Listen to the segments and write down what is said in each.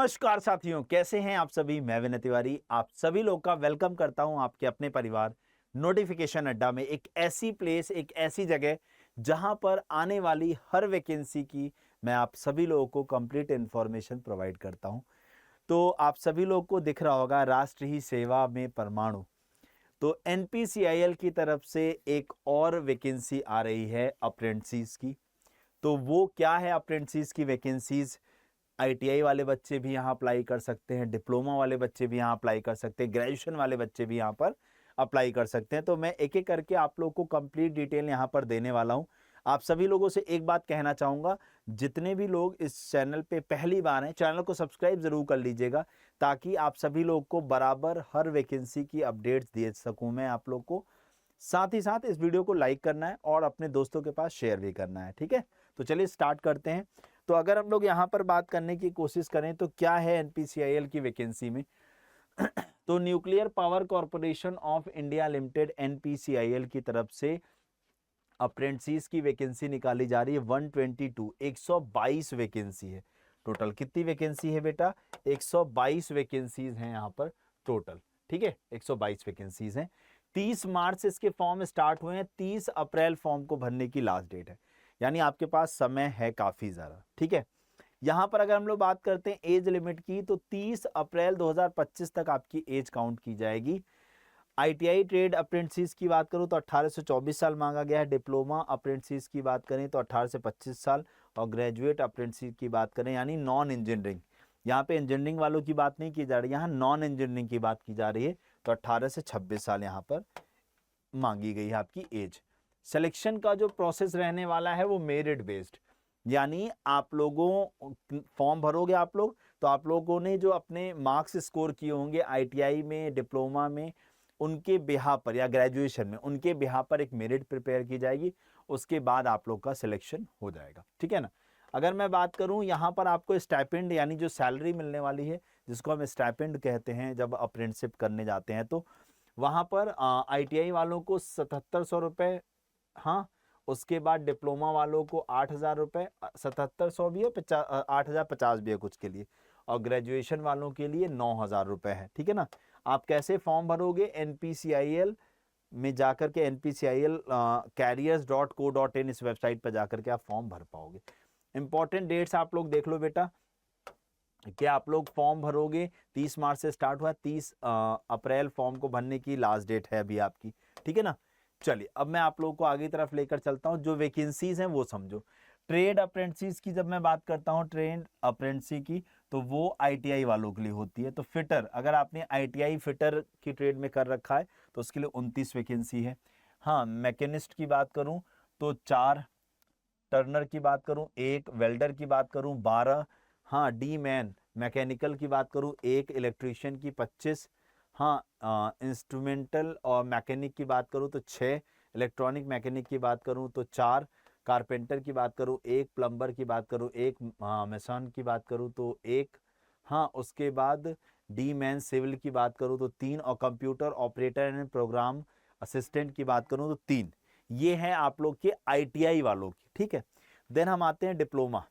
नमस्कार साथियों, कैसे हैं आप सभी। मैं विनय तिवारी आप सभी लोग का वेलकम करता हूं आपके अपने परिवार नोटिफिकेशन अड्डा में। एक ऐसी प्लेस, एक ऐसी जगह जहां पर आने वाली हर वैकेंसी की मैं आप सभी लोगों को कंप्लीट इन्फॉर्मेशन प्रोवाइड करता हूं। तो आप सभी लोग को दिख रहा होगा राष्ट्र ही सेवा में परमाणु। तो एनपीसीआईएल की तरफ से एक और वैकेंसी आ रही है अप्रेंटिस की। तो वो क्या है अप्रेंटिस की वैकेंसीज? आईटीआई वाले बच्चे भी यहाँ अप्लाई कर सकते हैं, डिप्लोमा वाले बच्चे भी यहाँ अप्लाई कर सकते हैं, ग्रेजुएशन वाले बच्चे भी यहाँ पर अप्लाई कर सकते हैं। तो मैं एक एक करके आप लोग को कंप्लीट डिटेल यहाँ पर देने वाला हूँ। आप सभी लोगों से एक बात कहना चाहूँगा, जितने भी लोग इस चैनल पे पहली बार हैं, चैनल को सब्सक्राइब जरूर कर लीजिएगा, ताकि आप सभी लोग को बराबर हर वैकेंसी की अपडेट्स दे सकूँ मैं आप लोग को। साथ ही साथ इस वीडियो को लाइक करना है और अपने दोस्तों के पास शेयर भी करना है, ठीक है। तो चलिए स्टार्ट करते हैं। तो अगर हम लोग यहाँ पर बात करने की कोशिश करें तो क्या है एनपीसीआईएल की वैकेंसी में तो nuclear power corporation of India limited NPCIL की तरफ से अप्रेंटिस की वैकेंसी निकाली जा रही है 122 122 वैकेंसी है टोटल। कितनी वैकेंसी है बेटा? 122 वैकेंसीज हैं यहाँ पर टोटल, ठीक है। 122 वैकेंसीज हैं। 30 मार्च से इसके फॉर्म स्टार्ट हुए हैं, 30 अप्रैल फॉर्म को भरने की लास्ट डेट है, यानी आपके पास समय है काफी ज्यादा, ठीक है। यहां पर अगर हम लोग बात करते हैं एज लिमिट की, तो 30 अप्रैल 2025 तक आपकी एज काउंट की जाएगी। आईटीआई ट्रेड अप्रेंटिस की बात करूं तो 18 से 24 साल मांगा गया है। डिप्लोमा अप्रेंटिस की बात करें तो 18 से 25 साल, और ग्रेजुएट अप्रेंटिस की बात करें यानी नॉन इंजीनियरिंग, यहाँ पे इंजीनियरिंग वालों की बात नहीं की जा रही, यहाँ नॉन इंजीनियरिंग की बात की जा रही है, तो 18 से 26 साल यहाँ पर मांगी गई है आपकी एज। सिलेक्शन का जो प्रोसेस रहने वाला है वो मेरिट बेस्ड, यानी आप लोगों फॉर्म भरोगे आप लोग, तो आप लोगों ने जो अपने मार्क्स स्कोर किए होंगे आईटीआई में, डिप्लोमा में, उनके बिहाफ पर या ग्रेजुएशन में, उनके बिहाफ पर एक मेरिट प्रिपेयर की जाएगी। उसके बाद आप लोग का सिलेक्शन हो जाएगा, ठीक है ना। अगर मैं बात करूं यहाँ पर आपको स्टाइपेंड यानी जो सैलरी मिलने वाली है, जिसको हम स्टाइपेंड कहते हैं जब अप्रेंटिसशिप करने जाते हैं, तो वहाँ पर आईटीआई वालों को 7700 रुपये, हाँ। उसके बाद डिप्लोमा वालों को 8000 रुपये, 7700 भी है, 8050 भी है कुछ के लिए, और ग्रेजुएशन वालों के लिए 9000 रुपये है, ठीक है ना। आप कैसे फॉर्म भरोगे? एनपीसीआईएल में जाकर के npcil-careers.co.in इस वेबसाइट पर जाकर के आप फॉर्म भर पाओगे। इंपॉर्टेंट डेट्स आप लोग देख लो बेटा, कि आप लोग फॉर्म भरोगे 30 मार्च से स्टार्ट हुआ है, 30 अप्रैल फॉर्म को भरने की लास्ट डेट है अभी आपकी, ठीक है ना। चलिए अब मैं आप लोगों को आगे तरफ लेकर चलता हूं, जो वैकेंसीज हैं वो समझो। ट्रेड अप्रेंटिस की जब मैं बात करता हूं, ट्रेड अप्रेंटिस की, तो वो आईटीआई वालों के लिए होती है। तो फिटर, अगर आपने आईटीआई फिटर की ट्रेड में कर रखा है तो उसके लिए 29 वैकेंसी है। हाँ, मैकेनिस्ट की बात करूं तो 4, टर्नर की बात करूं 1, वेल्डर की बात करूं 12, हाँ डी मैन मैकेनिकल की बात करूं 1, इलेक्ट्रीशियन की 25, हाँ इंस्ट्रूमेंटल और मैकेनिक की बात करूं तो 6, इलेक्ट्रॉनिक मैकेनिक की बात करूं तो 4, कारपेंटर की बात करूं 1, प्लम्बर की बात करूं 1, मेसन की बात करूं तो 1, हाँ उसके बाद डी मैन सिविल की बात करूं तो 3, और computer operator and program assistant की बात करूं तो 3। ये है आप लोग के आईटीआई वालों की, ठीक है। देन हम आते हैं डिप्लोमा।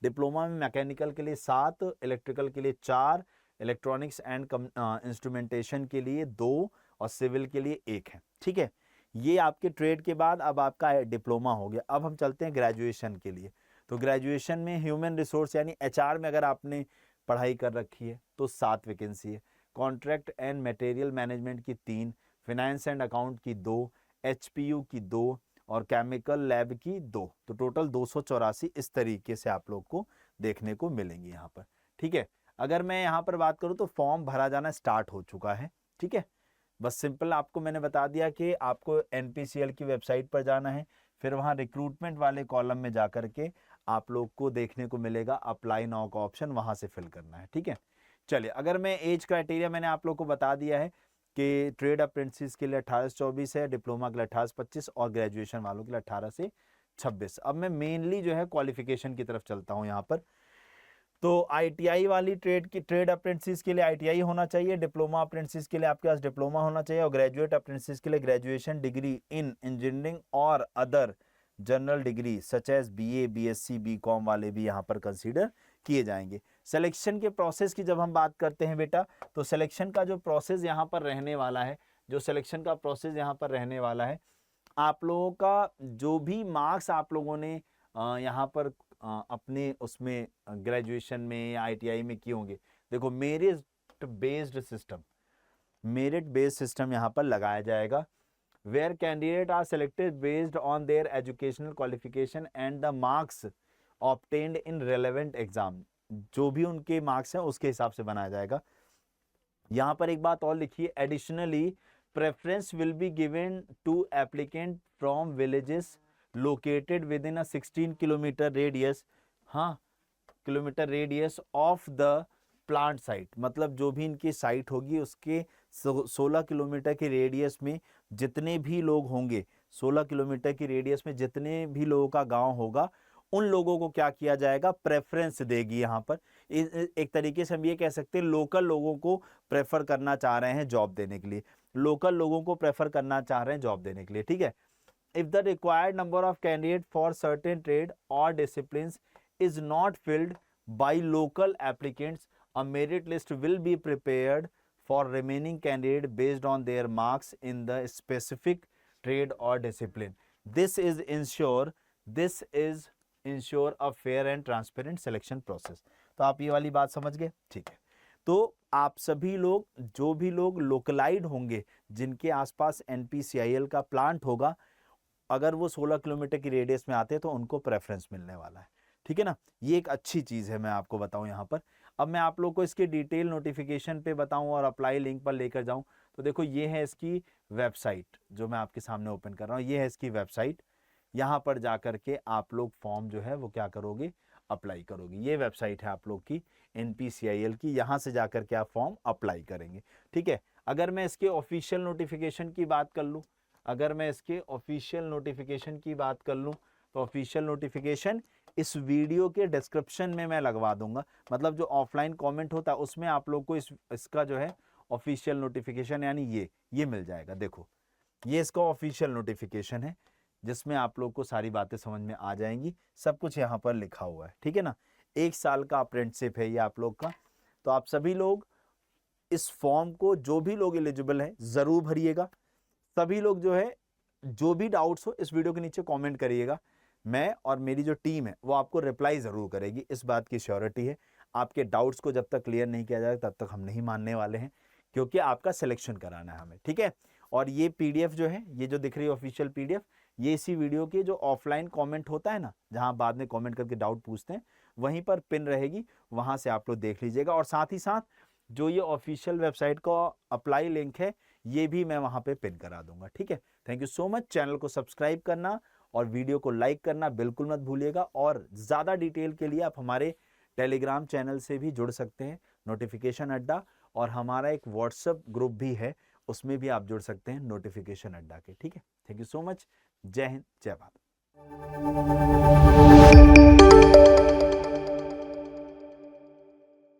डिप्लोमा में मैकेनिकल के लिए 7, इलेक्ट्रिकल के लिए 4, इलेक्ट्रॉनिक्स एंड इंस्ट्रूमेंटेशन के लिए 2, और सिविल के लिए 1 है, ठीक है। ये आपके ट्रेड के बाद अब आपका डिप्लोमा हो गया। अब हम चलते हैं ग्रेजुएशन के लिए। तो ग्रेजुएशन में ह्यूमन रिसोर्स यानी एचआर में अगर आपने पढ़ाई कर रखी है तो 7 वैकेंसी है। कॉन्ट्रैक्ट एंड मटेरियल मैनेजमेंट की 3, फाइनेंस एंड अकाउंट की 2, एचपीयू की 2, और केमिकल लैब की 2। तो टोटल 284 इस तरीके से आप लोग को देखने को मिलेंगी यहाँ पर, ठीक है। अगर मैं यहाँ पर बात करूँ तो फॉर्म भरा जाना स्टार्ट हो चुका है, ठीक है। बस सिंपल आपको मैंने बता दिया कि आपको एनपीसीएल की वेबसाइट पर जाना है, फिर वहाँ रिक्रूटमेंट वाले कॉलम में जाकर के आप लोग को देखने को मिलेगा अप्लाई नाउ का ऑप्शन, वहाँ से फिल करना है, ठीक है। चलिए अगर मैं एज क्राइटेरिया मैंने आप लोग को बता दिया है कि ट्रेड अप्रेंटिस के लिए 18 से 24 है, डिप्लोमा के लिए 18 से 25, और ग्रेजुएशन वालों के लिए 18 से 26। अब मैं मेनली जो है क्वालिफिकेशन की तरफ चलता हूं यहाँ पर। तो आईटीआई वाली ट्रेड अप्रेंटिस के लिए आईटीआई होना चाहिए, डिप्लोमा अप्रेंटिस के लिए आपके पास डिप्लोमा होना चाहिए, और ग्रेजुएट अप्रेंटिस के लिए ग्रेजुएशन डिग्री इन इंजीनियरिंग और other general degree such as BA, BSc, BCom वाले भी यहाँ पर कंसीडर किए जाएंगे। सिलेक्शन के प्रोसेस की जब हम बात करते हैं बेटा, तो सिलेक्शन का जो प्रोसेस यहाँ पर रहने वाला है, जो सिलेक्शन का प्रोसेस यहाँ पर रहने वाला है, आप लोगों का जो भी मार्क्स आप लोगों ने यहाँ पर अपने उसमें ग्रेजुएशन में या ITI में किए होंगे, देखो मेरिट बेस्ड सिस्टम यहाँ पर लगाया जाएगा, where candidates are selected based on their educational qualification and the marks obtained in relevant exam। जो भी उनके मार्क्स हैं उसके हिसाब से बनाया जाएगा। यहाँ पर एक बात और लिखिए, additionally preference will be given to applicant from villages located within a 16 kilometer radius, हाँ kilometre radius of the plant site, मतलब जो भी इनकी साइट होगी उसके 16 किलोमीटर के रेडियस में जितने भी लोग होंगे, 16 किलोमीटर की रेडियस में जितने भी लोगों का गांव होगा, उन लोगों को क्या किया जाएगा, प्रेफरेंस देगी। यहाँ पर एक तरीके से हम ये कह सकते हैं लोकल लोगों को प्रेफर करना चाह रहे हैं जॉब देने के लिए, लोकल लोगों को प्रेफर करना चाह रहे हैं जॉब देने के लिए, ठीक है। If the required number of candidate for certain trade और disciplines is not filled by local applicants, a merit list will be prepared for remaining candidate based on their marks in the specific trade or discipline. This is ensure a fair and transparent selection process। तो आप ये वाली बात समझ गए, ठीक है। तो आप सभी लोग, जो भी लोग लोकलाइड होंगे, जिनके आसपास NPCIL का प्लांट होगा, अगर वो 16 किलोमीटर की रेडियस में आते हैं तो उनको प्रेफरेंस मिलने वाला है, ठीक है ना। ये एक अच्छी चीज़ है, मैं आपको बताऊं यहाँ पर। अब मैं आप लोग को इसके डिटेल नोटिफिकेशन पे बताऊं और अप्लाई लिंक पर लेकर जाऊं, तो देखो ये है इसकी वेबसाइट जो मैं आपके सामने ओपन कर रहा हूँ, ये है इसकी वेबसाइट। यहाँ पर जा कर के आप लोग फॉर्म जो है वो क्या करोगे, अप्लाई करोगे। ये वेबसाइट है आप लोग की NPCIL की, यहाँ से जा कर के आप फॉर्म अप्लाई करेंगे, ठीक है। अगर मैं इसके ऑफिशियल नोटिफिकेशन की बात कर लूँ, तो ऑफिशियल नोटिफिकेशन इस वीडियो के डिस्क्रिप्शन में मैं लगवा दूंगा, मतलब जो ऑफलाइन कमेंट होता है उसमें आप लोग को इसका जो है ऑफिशियल नोटिफिकेशन यानी ये मिल जाएगा। देखो ये इसका ऑफिशियल नोटिफिकेशन है जिसमें आप लोग को सारी बातें समझ में आ जाएंगी, सब कुछ यहाँ पर लिखा हुआ है, ठीक है ना। 1 साल का अप्रेंटिसशिप है ये आप लोग का। तो आप सभी लोग इस फॉर्म को, जो भी लोग एलिजिबल हैं, जरूर भरिएगा। सभी लोग जो है, जो भी डाउट्स हो इस वीडियो के नीचे कमेंट करिएगा, मैं और मेरी जो टीम है वो आपको रिप्लाई जरूर करेगी, इस बात की श्योरिटी है। आपके डाउट्स को जब तक क्लियर नहीं किया जाए तब तक हम नहीं मानने वाले हैं, क्योंकि आपका सिलेक्शन कराना है हमें, ठीक है। और ये PDF जो है, ये जो दिख रही है ऑफिशियल PDF, ये इसी वीडियो के जो ऑफलाइन कमेंट होता है ना, जहां बाद में कमेंट करके डाउट पूछते हैं, वहीं पर पिन रहेगी, वहां से आप लोग देख लीजिएगा। और साथ ही साथ जो ये ऑफिशियल वेबसाइट का अप्लाई लिंक है, ये भी मैं वहां पे पिन करा दूंगा, ठीक है। Thank you so much. Channel को सब्सक्राइब करना और वीडियो को लाइक करना बिल्कुल मत भूलिएगा। और ज़्यादा डिटेल के लिए आप हमारे टेलीग्राम चैनल से भी जुड़ सकते हैं, नोटिफिकेशन अड्डा, और हमारा एक व्हाट्सएप ग्रुप भी है, उसमें भी आप जुड़ सकते हैं नोटिफिकेशन अड्डा के, ठीक है। Thank you so much. जय हिंद, जय भारत।